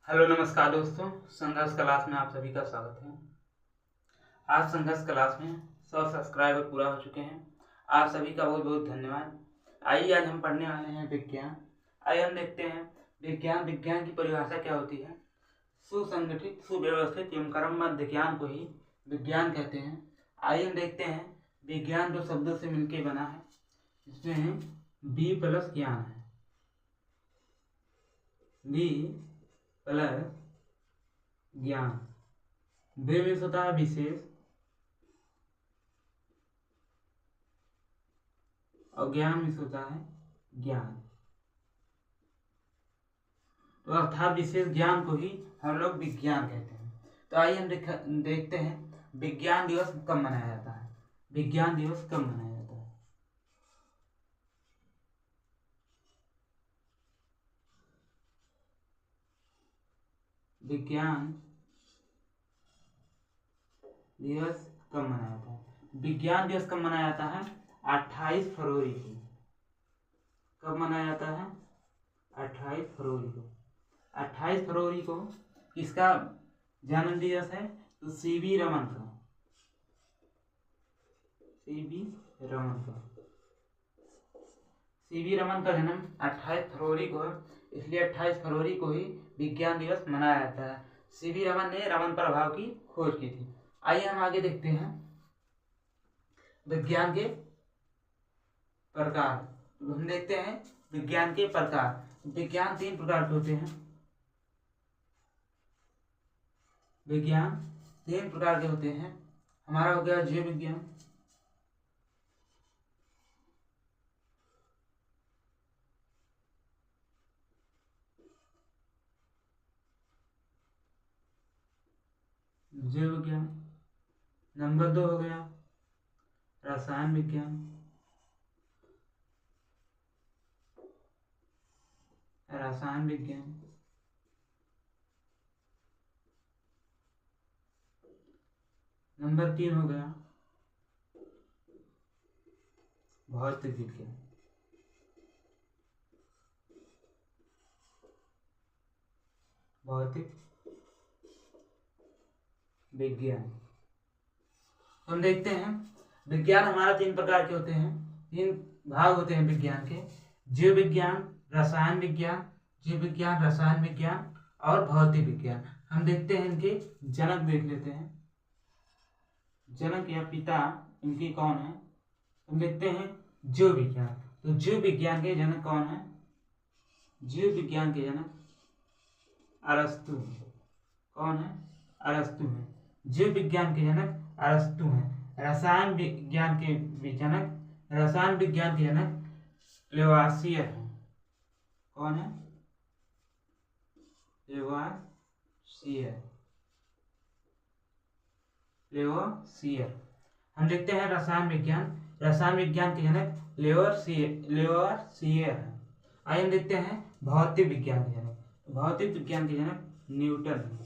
Hello नमस्कार दोस्तों, संघर्ष क्लास में आप सभी का स्वागत है। आज संघर्ष क्लास में 100 सब्सक्राइबर पूरा हो चुके हैं। आप सभी का बहुत बहुत धन्यवाद। आइए आज हम पढ़ने वाले हैं विज्ञान। आइए हम देखते हैं विज्ञान की परिभाषा क्या होती है। सुसंगठित, सुव्यवस्थित एवं क्रमबद्ध ज्ञान को ही विज्ञान कहते हैं। आइए हम देखते हैं विज्ञान दो शब्दों से मिलकर बना है। इसमें बी प्लस ज्ञान है, बी प्लस ज्ञान। बे में होता है विशेष और ज्ञान में होता है ज्ञान। तो अर्थात विशेष ज्ञान को ही हम लोग विज्ञान कहते हैं। तो आइए हम देखते हैं विज्ञान दिवस कब मनाया जाता है। विज्ञान दिवस कब मनाया जाता है? विज्ञान दिवस कब मनाया जाता है? विज्ञान दिवस कब मनाया जाता है? 28 फरवरी को। कब मनाया जाता है? 28 फरवरी को। 28 फरवरी को किसका जन्म दिवस है? तो सीवी रमन का। सीवी रमन का जन्म 28 फरवरी को है, इसलिए 28 फरवरी को ही विज्ञान दिवस मनाया जाता है। सीवी रमन ने रमन प्रभाव की खोज की थी। आइए हम आगे देखते हैं विज्ञान के प्रकार। हम देखते हैं विज्ञान के प्रकार। विज्ञान 3 प्रकार के होते हैं। विज्ञान 3 प्रकार के होते हैं। हमारा हो गया जीव विज्ञान, नंबर 2 हो गया रसायन विज्ञान, नंबर 3 हो गया भौतिक विज्ञान। हम देखते हैं विज्ञान हमारा 3 प्रकार के होते हैं। 3 भाग होते हैं विज्ञान के: जीव विज्ञान, रसायन विज्ञान और भौतिक विज्ञान। हम देखते हैं इनके जनक देख लेते हैं। जनक या पिता इनके कौन है? हम देखते हैं जीव विज्ञान। तो जीव विज्ञान के जनक कौन है? जीव विज्ञान के जनक अरस्तु। कौन है? अरस्तु है। जीव विज्ञान के जनक अरस्तु हैं। रसायन विज्ञान के जनक लेवासियर हैं। कौन है? लेवोसियर। हम देखते हैं रसायन विज्ञान के जनक लेवोसियर हैं। आइए हम देखते हैं भौतिक विज्ञान के जनक न्यूटन है।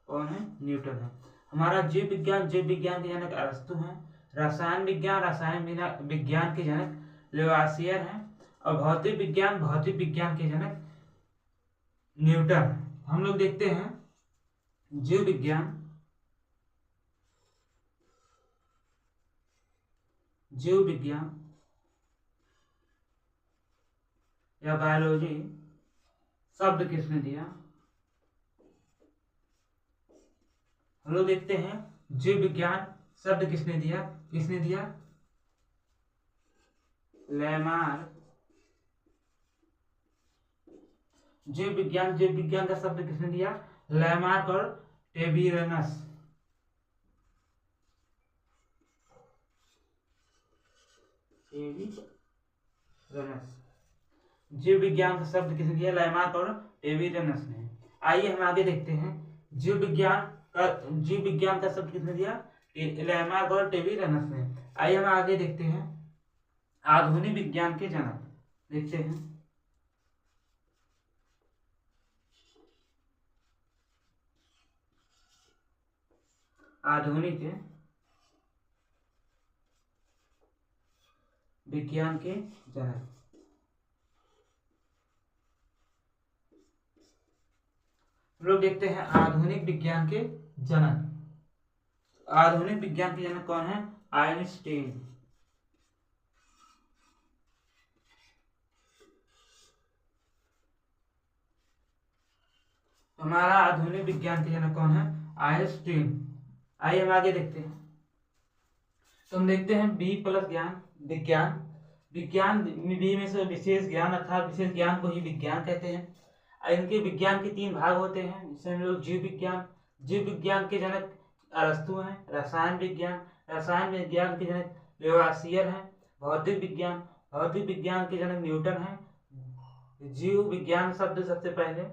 कौन है? न्यूटन है। हमारा जीव विज्ञान के जनक अरस्तु हैं। रसायन विज्ञान के जनक लेवासियर हैं। और भौतिक विज्ञान के जनक न्यूटन है। हम लोग देखते हैं जीव विज्ञान या बायोलॉजी शब्द किसने दिया? हम लोग देखते हैं जीव विज्ञान शब्द किसने दिया? लेमार्क। जीव विज्ञान का शब्द किसने दिया? लेमार्क और टेबीरनस। जीव विज्ञान का शब्द किसने दिया? लेमार्क और टेबीरनस ने। आइए हम आगे देखते हैं जीव विज्ञान का शब्द किसने दिया? लेमार्क और टेबीरनस ने। आइए हम आगे देखते हैं आधुनिक विज्ञान के जनक। देखते हैं आधुनिक विज्ञान के जनक। लोग देखते हैं आधुनिक विज्ञान के जनक। आधुनिक विज्ञान के जनक कौन है? आइंस्टीन। हमारा आधुनिक विज्ञान के जनक कौन है? आइंस्टीन। आइए हम आगे देखते हैं। तो हम देखते हैं बी प्लस ज्ञान विज्ञान। विज्ञान बी में से विशेष ज्ञान अर्थात विशेष ज्ञान को ही विज्ञान कहते हैं। इनके विज्ञान के 3 भाग होते हैं, जिसे हम लोग जीव विज्ञान। जीव विज्ञान के जनक अरस्तु हैं। रसायन विज्ञान, रसायन विज्ञान के जनक लेवासियर हैं। भौतिक विज्ञान, भौतिक विज्ञान के जनक न्यूटन हैं। जीव विज्ञान शब्द सबसे पहले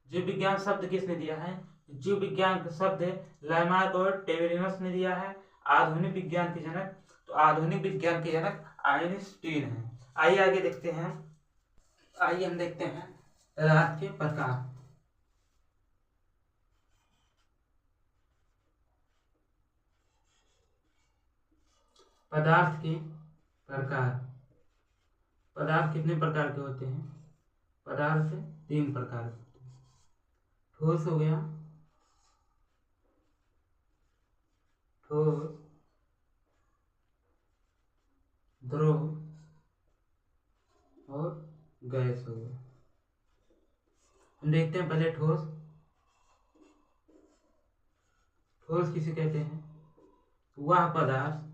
जीव विज्ञान शब्द किसने दिया है? जीव विज्ञान शब्द लैमार्क और टेबेरिनस ने दिया है। आधुनिक विज्ञान के जनक, तो आधुनिक विज्ञान के जनक आइंस्टीन है। आइए आगे देखते हैं। आइए हम देखते हैं पदार्थ के प्रकार। पदार्थ के प्रकार। पदार्थ कितने प्रकार के होते हैं? पदार्थ 3 प्रकार के होते हैं। ठोस हो गया, ठोस, द्रव और गैस हो गया। हम देखते हैं पहले ठोस। ठोस किसे कहते हैं? वह पदार्थ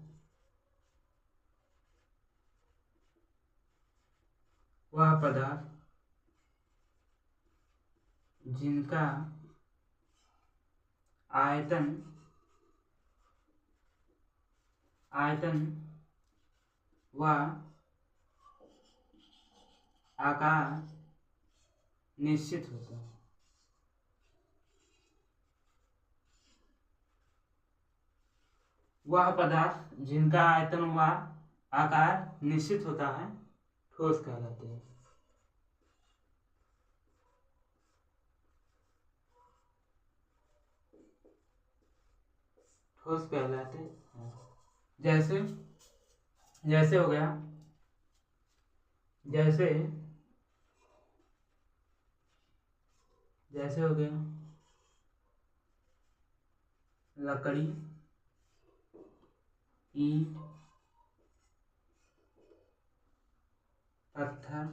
जिनका आयतन व आकार निश्चित होता है। वह पदार्थ जिनका आयतन व आकार निश्चित होता है ठोस कहलाते हैं। ठोस कहलाते हैं। जैसे हो गया, जैसे हो गया लकड़ी, ईंट, पत्थर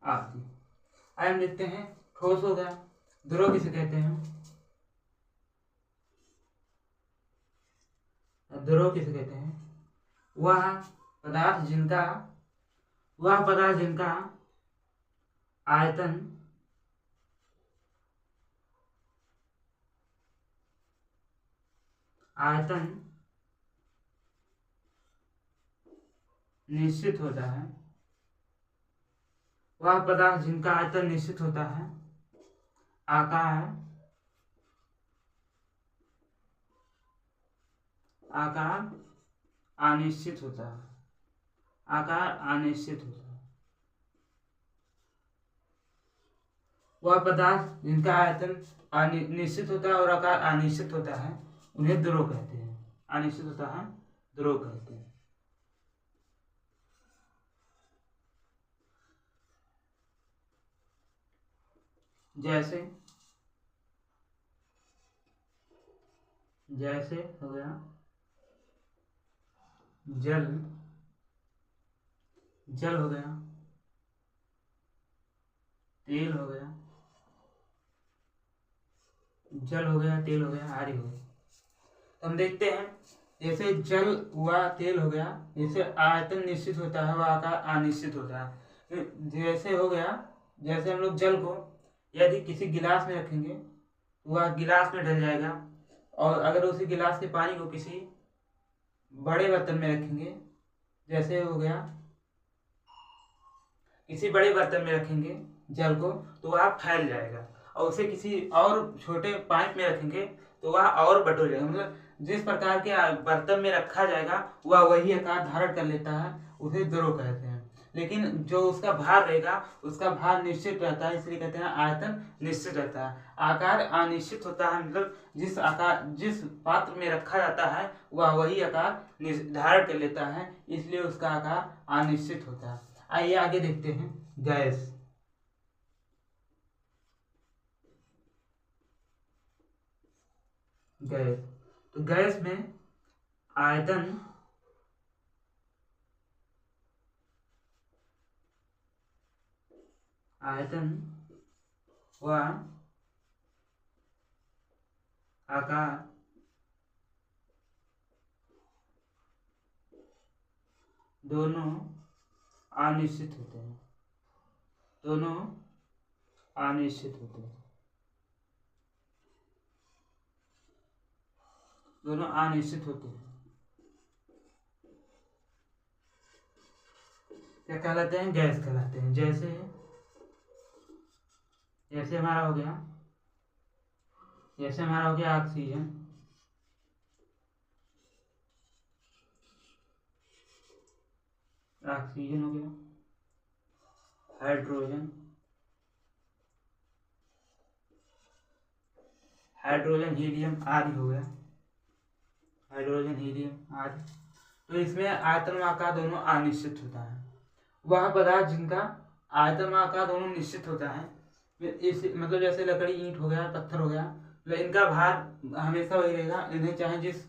आदि। आइए हम देखते हैं ठोस हो गया। द्रव किसे कहते हैं? द्रव किसे कहते हैं? वह पदार्थ जिनका आयतन निश्चित होता है। वह पदार्थ जिनका आयतन निश्चित होता है, आकार अनिश्चित होता है। वह पदार्थ जिनका आयतन निश्चित होता है और आकार अनिश्चित होता है, उन्हें द्रव कहते हैं। अनिश्चित होता है, द्रव कहते हैं। जैसे हो गया जल हो गया, तेल हो गया, तेल हो गया, आदि हो गया। तो हम देखते हैं जैसे जल हुआ, तेल हो गया, जैसे आयतन निश्चित होता है वह आकार अनिश्चित होता है। जैसे हो गया, जैसे हम लोग जल को यदि किसी गिलास में रखेंगे वह गिलास में ढल जाएगा, और अगर उसी गिलास के पानी को किसी बड़े बर्तन में रखेंगे, जैसे हो गया किसी बड़े बर्तन में रखेंगे जल को तो वह फैल जाएगा, और उसे किसी और छोटे पाइप में रखेंगे तो वह और बटोर जाएगा। मतलब जिस प्रकार के बर्तन में रखा जाएगा वह वही आकार धारण कर लेता है, उसे द्रव कहते हैं। लेकिन जो उसका भार रहेगा उसका भार निश्चित रहता है, इसलिए कहते हैं आयतन निश्चित रहता है। आकार अनिश्चित होता है, मतलब जिस पात्र में रखा जाता है वह वही आकार धारण कर लेता है, इसलिए उसका आकार अनिश्चित होता है। आइए आगे देखते हैं गैस। गैस। तो गैस में आयतन व आकार दोनों अनिश्चित होते हैं। दोनों अनिश्चित होते हैं। क्या कहलाते हैं? गैस कहलाते हैं। जैसे हमारा हो गया ऑक्सीजन, हो गया, हाइड्रोजन, हीलियम आदि हो गया, तो इसमें आयतन व आकार दोनों अनिश्चित होता है। वह पदार्थ जिनका आयतन व आकार दोनों निश्चित होता है, इस मतलब जैसे लकड़ी, ईंट हो गया, पत्थर हो गया, तो इनका भार हमेशा वही रहेगा। इन्हें चाहे जिस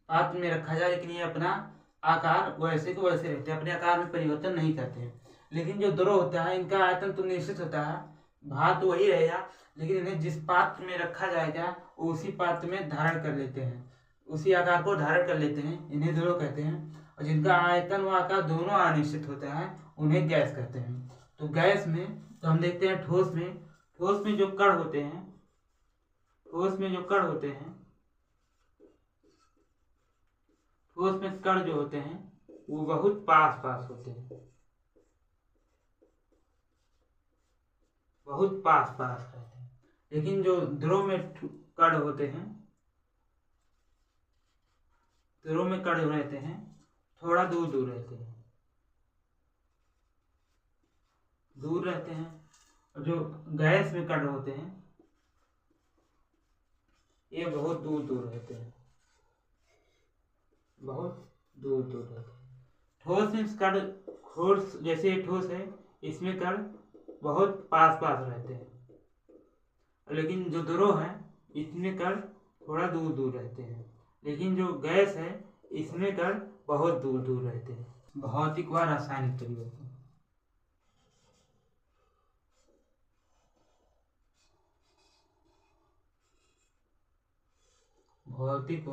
पात्र में रखा जाए, लेकिन ये अपना आकार वैसे को वैसे रहते हैं, अपने आकार में परिवर्तन नहीं करते हैं। लेकिन जो द्रव होता है, इनका आयतन तो निश्चित होता है, भार तो वही रहेगा, लेकिन इन्हें जिस पात्र में रखा जाएगा उसी पात्र में धारण कर लेते हैं, उसी आकार को धारण कर लेते हैं, इन्हें द्रव कहते हैं। और जिनका आयतन व आकार दोनों अनिश्चित होता है, उन्हें गैस कहते हैं। तो गैस में तो हम देखते हैं ठोस में जो कण होते हैं, ठोस में कण जो होते हैं वो बहुत पास होते हैं, बहुत पास रहते हैं। लेकिन जो द्रव में कण होते हैं, थोड़ा दूर रहते हैं। और जो गैस में कण होते हैं ये बहुत दूर रहते हैं, ठोस में कण, जैसे ठोस है, इसमें कण बहुत पास रहते हैं, लेकिन जो द्रव है इसमें कण थोड़ा दूर रहते हैं। लेकिन जो गैस है इसमें कण बहुत दूर रहते हैं। भौतिक व रासायनिक परिवर्तन। भौतिक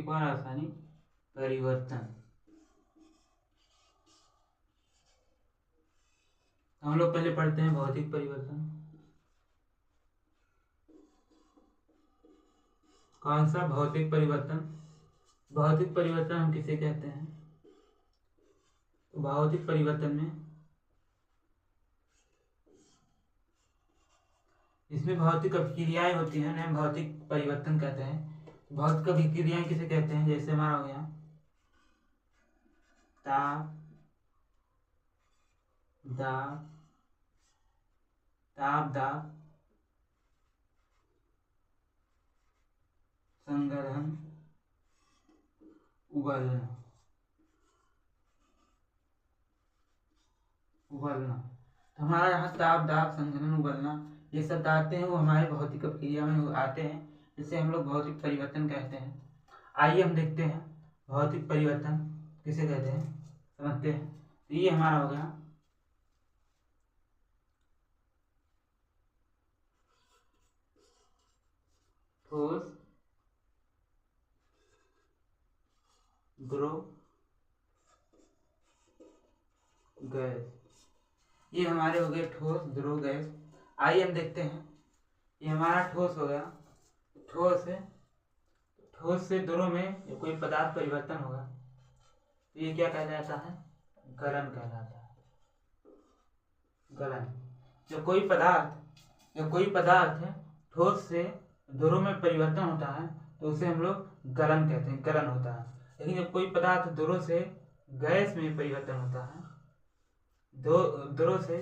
व रासायनिक परिवर्तन। हम लोग पहले पढ़ते हैं भौतिक परिवर्तन। कौन सा? भौतिक परिवर्तन। भौतिक परिवर्तन हम किसे कहते हैं? तो भौतिक परिवर्तन में इसमें भौतिक अभिक्रियाएं होती हैं, हम भौतिक परिवर्तन कहते हैं। भौतिक अभिक्रियाएं किसे कहते हैं? जैसे हमारा हो गया ताप, दाब, संघनन, उबलना। तो हमारा यहाँ ताप, दाब, संघनन, उबलना ये शब्द आते हैं, वो हमारे भौतिक अभिक्रिया में आते हैं, जिसे हम लोग भौतिक परिवर्तन कहते हैं। आइए हम देखते हैं भौतिक परिवर्तन किसे कहते हैं, समझते हैं। तो ये हमारा हो गया ठोस, द्रव, गैस। ये हमारे हो गए ठोस, द्रव, गैस। आइए हम देखते हैं, ये हमारा ठोस हो गया। ठोस से द्रव में कोई पदार्थ परिवर्तन होगा तो ये क्या कहलाता है? गलन कहलाता है। गलन। जो कोई पदार्थ ठोस से द्रव में परिवर्तन होता है तो उसे हम लोग गलन कहते हैं, गलन होता है। लेकिन जब कोई पदार्थ द्रव से गैस में परिवर्तन होता है, द्रव से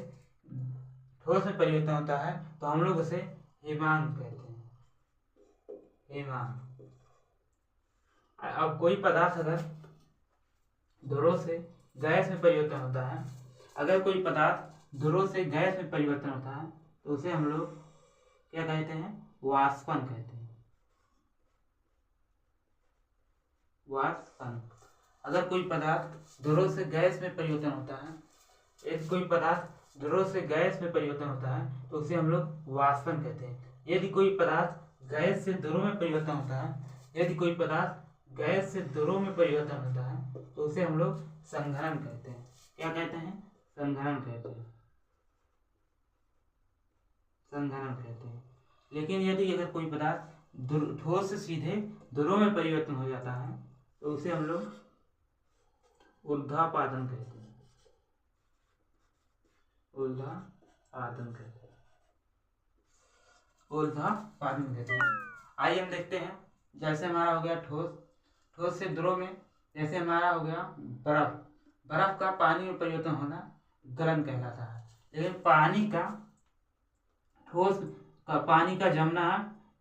ठोस में परिवर्तन होता है, तो हम लोग उसे हिमांक कहते हैं, हिमांक। अब कोई पदार्थ अगर द्रव से गैस में परिवर्तन होता है, अगर कोई पदार्थ ध्रुव से गैस में परिवर्तन होता है तो उसे हम लोग क्या कहते हैं, वाष्पन कहते हैं, वाष्पन। अगर कोई पदार्थ ध्रुव से गैस में परिवर्तन होता है, यदि कोई पदार्थ ध्रुव से गैस में परिवर्तन होता है तो उसे हम लोग वाष्पन कहते हैं। यदि कोई पदार्थ गैस से ध्रुव में परिवर्तन होता है, यदि कोई पदार्थ गैस से ध्रुव में परिवर्तन होता है तो उसे हम लोग संघनन कहते हैं। क्या कहते हैं, संघनन कहते हैं, संघनन कहते हैं। लेकिन यदि अगर कोई पदार्थ ठोस से सीधे ध्रुव में परिवर्तन हो जाता है तो उसे हम लोग ऊर्ध्वापातन कहते हैं, ऊर्ध्वापातन कहते हैं, ऊर्ध्वापातन कहते हैं। आइए हम देखते हैं, जैसे हमारा हो गया ठोस, ठोस से ध्रुव में, जैसे हमारा हो गया बर्फ, बर्फ का पानी में परिवर्तन होना गलन कहलाता है। लेकिन पानी का ठोस का पानी का जमना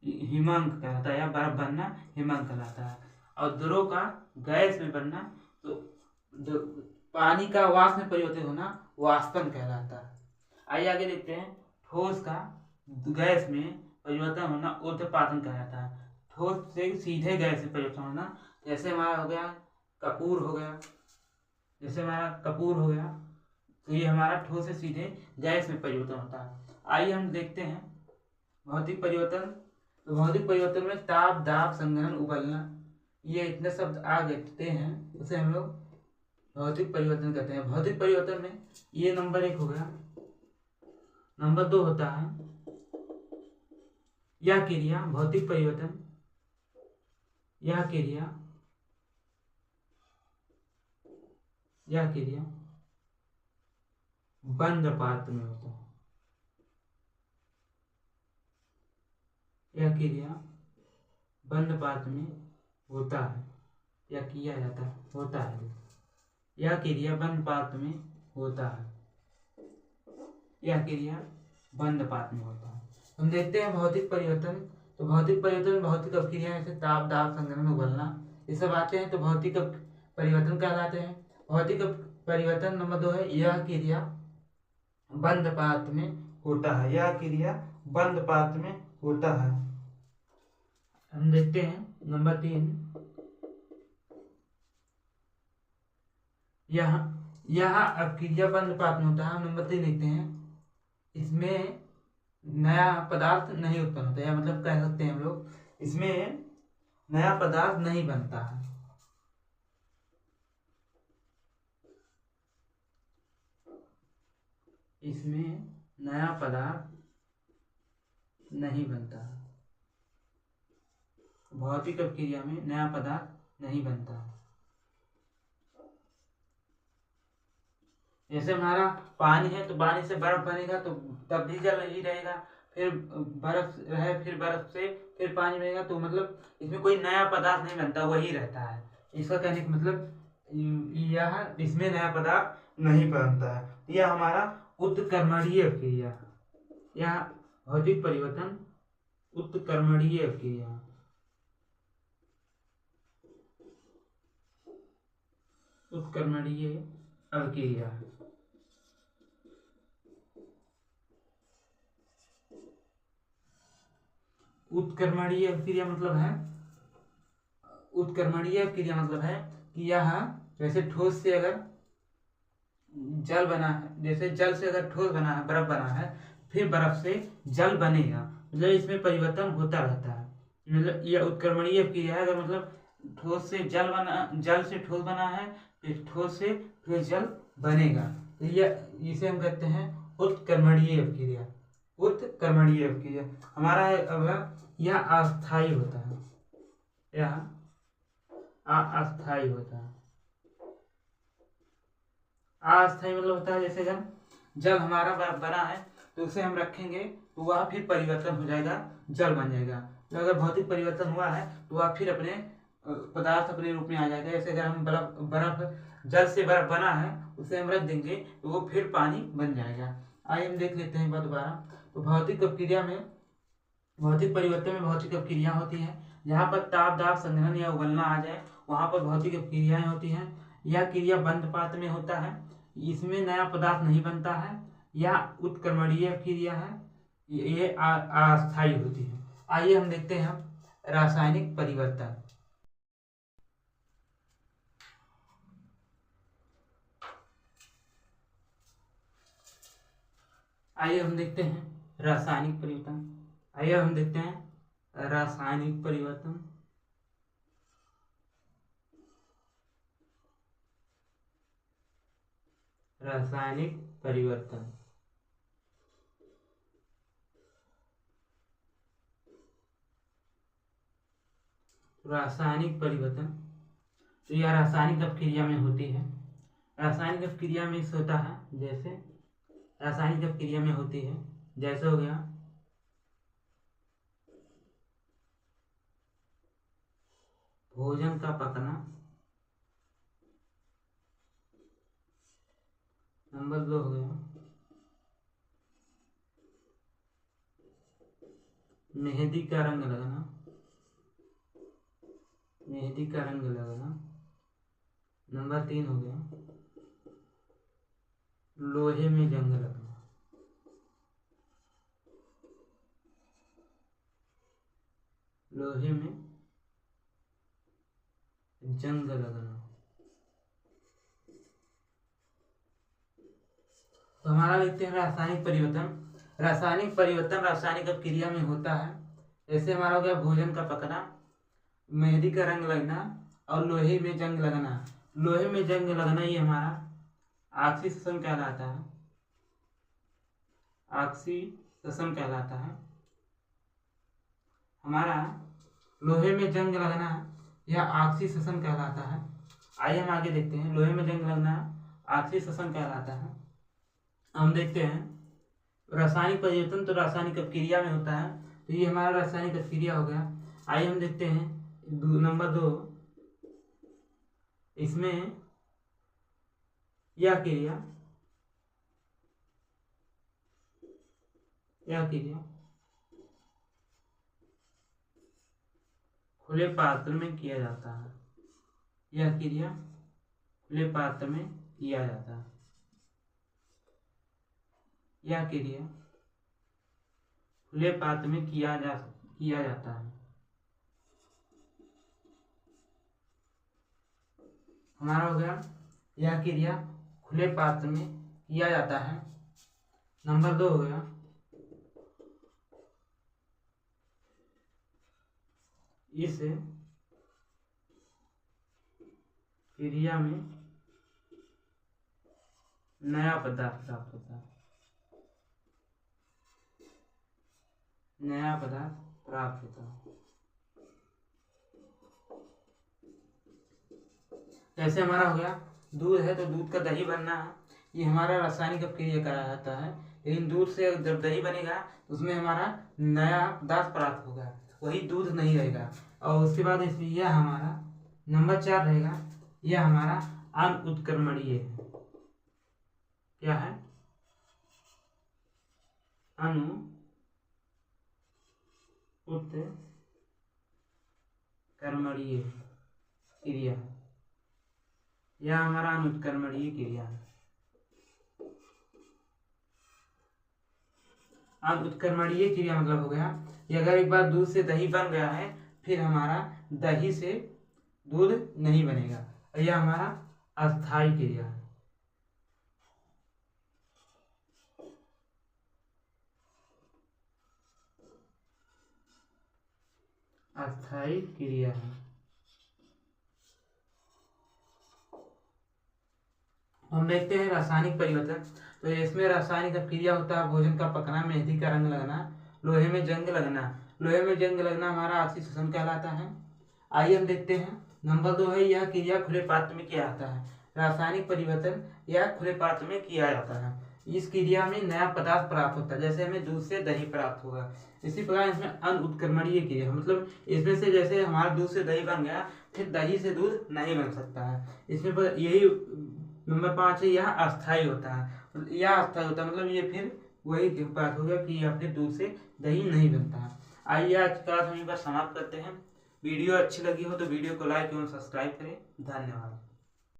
हिमांक कहलाता है, या बर्फ बनना हिमांक कहलाता है। और ध्रुव का गैस में बनना, तो पानी का वाष्प में परिवर्तन होना वाष्पन कहलाता है। आइए आगे देखते हैं, ठोस का गैस में परिवर्तन होना ऊर्ध्वपातन कहलाता है। ठोस से सीधे गैस में परिवर्तन होना, जैसे हमारा हो गया कपूर हो गया, जैसे हमारा कपूर हो गया, तो ये हमारा ठोस से सीधे गैस में परिवर्तन होता है। आइए हम देखते हैं भौतिक परिवर्तन। तो भौतिक परिवर्तन में ताप, दाब, संघनन, उबलना, ये इतने शब्द आ गए हैं, उसे हम लोग भौतिक परिवर्तन कहते हैं। भौतिक परिवर्तन में ये नंबर 1 हो गया। नंबर 2 होता है यह क्रिया, भौतिक परिवर्तन, यह क्रिया बंद पात्र में होता है, यह क्रिया बंद पात्र में होता है या किया जाता है, होता है, यह क्रिया बंद पात्र में होता है, यह क्रिया बंद पात्र में होता है। हम देखते हैं भौतिक परिवर्तन। तो भौतिक परिवर्तन में भौतिक अपक्रियाएं जैसे ताप, दाब, संघनन, उबलना, ये सब आते हैं तो भौतिक परिवर्तन कहलाते हैं। भौतिक परिवर्तन नंबर 2 है यह क्रिया बंद पात्र में होता है, यह क्रिया बंद पात्र में होता है। हम देखते हैं नंबर 3, यह अपक्रिया बंद पात्र में होता है। हम नंबर 3 लिखते हैं, इसमें नया पदार्थ नहीं उत्पन्न होता है, मतलब कह सकते हैं हम लोग इसमें नया पदार्थ नहीं बनता है। इसमें नया पदार्थ नहीं बनता है, भौतिक अपक्रिया में नया पदार्थ नहीं बनता है। जैसे हमारा पानी है तो पानी से बर्फ बनेगा तो तब भी जल ही रहेगा, फिर बर्फ रहे, फिर बर्फ से फिर पानी बनेगा, तो मतलब इसमें कोई नया पदार्थ नहीं बनता, वही रहता है। इसका कहने का मतलब यह इसमें नया पदार्थ नहीं बनता है। यह हमारा उत्कर्मणीय अपक्रिया, यह भौतिक परिवर्तन उत्कर्मणीय अपक्रिया, उत्कर्मणीय अपक्रिया। उत्कर्मणीय अपक्रिया मतलब है, उत्कर्मणीय अपक्रिया मतलब है कि यह जैसे ठोस से अगर जल बना है, जैसे जल से अगर ठोस बना है, बर्फ बना है, फिर बर्फ से जल बनेगा, मतलब इसमें परिवर्तन होता रहता है। मतलब यह उत्कर्मणीय अपक्रिया है। अगर मतलब ठोस से जल बना, जल से ठोस बना है, फिर ठोस से फिर जल बनेगा, तो यह इसे हम कहते हैं उत्कर्मणीय अपक्रिया, उत्कर्मणीय अपक्रिया। हमारा अगला यह अस्थायी होता है, यह अस्थायी होता है। अस्थायी मतलब होता है जैसे अगर जल हमारा बना है तो उसे हम रखेंगे तो वह फिर परिवर्तन हो जाएगा, जल बन जाएगा। तो अगर भौतिक परिवर्तन हुआ है तो वह फिर अपने पदार्थ अपने रूप में आ जाएगा। जैसे अगर हम बर्फ जल से बर्फ बना है उसे हम रख देंगे तो वो फिर पानी बन जाएगा। आइए हम देख लेते हैं एक बार दोबारा। तो भौतिक अपक्रिया में, भौतिक परिवर्तन में भौतिक अपक्रिया होती है। जहाँ पर ताप, दाब, संघनन या उबलना आ जाए वहाँ पर भौतिक अपक्रियाएं होती हैं। यह क्रिया बंद पात्र में होता है, इसमें नया पदार्थ नहीं बनता है, या उत्क्रमणीय क्रिया है, ये अस्थायी होती है। आइए हम देखते हैं रासायनिक परिवर्तन। आइए हम देखते हैं रासायनिक परिवर्तन। आइए हम देखते हैं रासायनिक परिवर्तन। रासायनिक परिवर्तन रासायनिक परिवर्तन तो यह रासायनिक अपक्रिया में होती है। रासायनिक अपक्रिया में इस होता है, जैसे रासायनिक अपक्रिया में होती है, जैसे हो गया भोजन का पकना, नंबर 2 हो गया मेहंदी का रंग लगना, मेहंदी का रंग लगना, नंबर 3 हो गया लोहे में जंग लगना, लोहे में जंग लगना। तो हमारा देखते हैं रासायनिक परिवर्तन। रासायनिक परिवर्तन रासायनिक अपक्रिया में होता है, जैसे हमारा हो गया भोजन का पकना, मेहंदी का रंग लगना और लोहे में जंग लगना। लोहे में जंग लगना ये हमारा ऑक्सीडेशन कहलाता है, ऑक्सीडेशन कहलाता है। हमारा लोहे में जंग लगना यह ऑक्सीडेशन कहलाता है। आइए हम आगे देखते हैं, लोहे में जंग लगना ऑक्सीडेशन कहलाता है। हम देखते हैं रासायनिक परिवर्तन तो रासायनिक अपक्रिया में होता है, तो ये हमारा रासायनिक अपक्रिया हो गया। आइए हम देखते हैं नंबर 2, इसमें यह क्रिया खुले पात्र में किया जाता है। यह क्रिया खुले पात्र में किया जाता है। यह क्रिया खुले पात्र में किया जाता है। हमारा हो गया यह क्रिया खुले पात्र में किया जाता है। नंबर 2 हो गया इस क्रिया में नया पदार्थ प्राप्त होता है, नया पदार्थ प्राप्त होता है। जैसे हमारा हो गया दूध है तो दूध का दही बनना है, ये हमारा रासायनिक अपक्रिया कहा जाता है। लेकिन दूध से जब दही बनेगा तो उसमें हमारा नया पदार्थ प्राप्त होगा, वही दूध नहीं रहेगा। और उसके बाद इसमें यह हमारा नंबर 4 रहेगा, यह हमारा अनुत्क्रमणीय है। क्या है? अनुत्क्रमणीय क्रिया है, यह हमारा अनुत्क्रमणीय क्रिया है। अनुत्क्रमणीय क्रिया मतलब हो गया कि अगर एक बार दूध से दही बन गया है, फिर हमारा दही से दूध नहीं बनेगा, यह हमारा अस्थायी क्रिया है। अस्थायी क्रिया है। हम देखते हैं रासायनिक परिवर्तन। तो इसमें रासायनिक क्रिया होता है भोजन का पकना, मेहंदी का रंग लगना, लोहे में जंग लगना। लोहे में जंग लगना हमारा ऑक्सीडेशन कहलाता है। आइए हम देखते हैं नंबर 2 है, यह क्रिया खुले पात्र में किया जाता है। रासायनिक परिवर्तन यह खुले पात्र में किया जाता है। इस क्रिया में नया पदार्थ प्राप्त होता है, जैसे हमें दूध से दही प्राप्त होगा। इसी प्रकार इसमें अनुत्क्रमणीय क्रिया मतलब इसमें से जैसे हमारा दूध से दही बन गया, फिर दही से दूध नहीं बन सकता है। इसमें यही नंबर 5 है, यह अस्थायी होता है। यह अस्थायी होता है मतलब ये फिर वही बात हो गया कि या फिर दूध से दही नहीं बनता है। आइए आज का क्लास हम समाप्त करते हैं। वीडियो अच्छी लगी हो तो वीडियो को लाइक एवं सब्सक्राइब करें। धन्यवाद।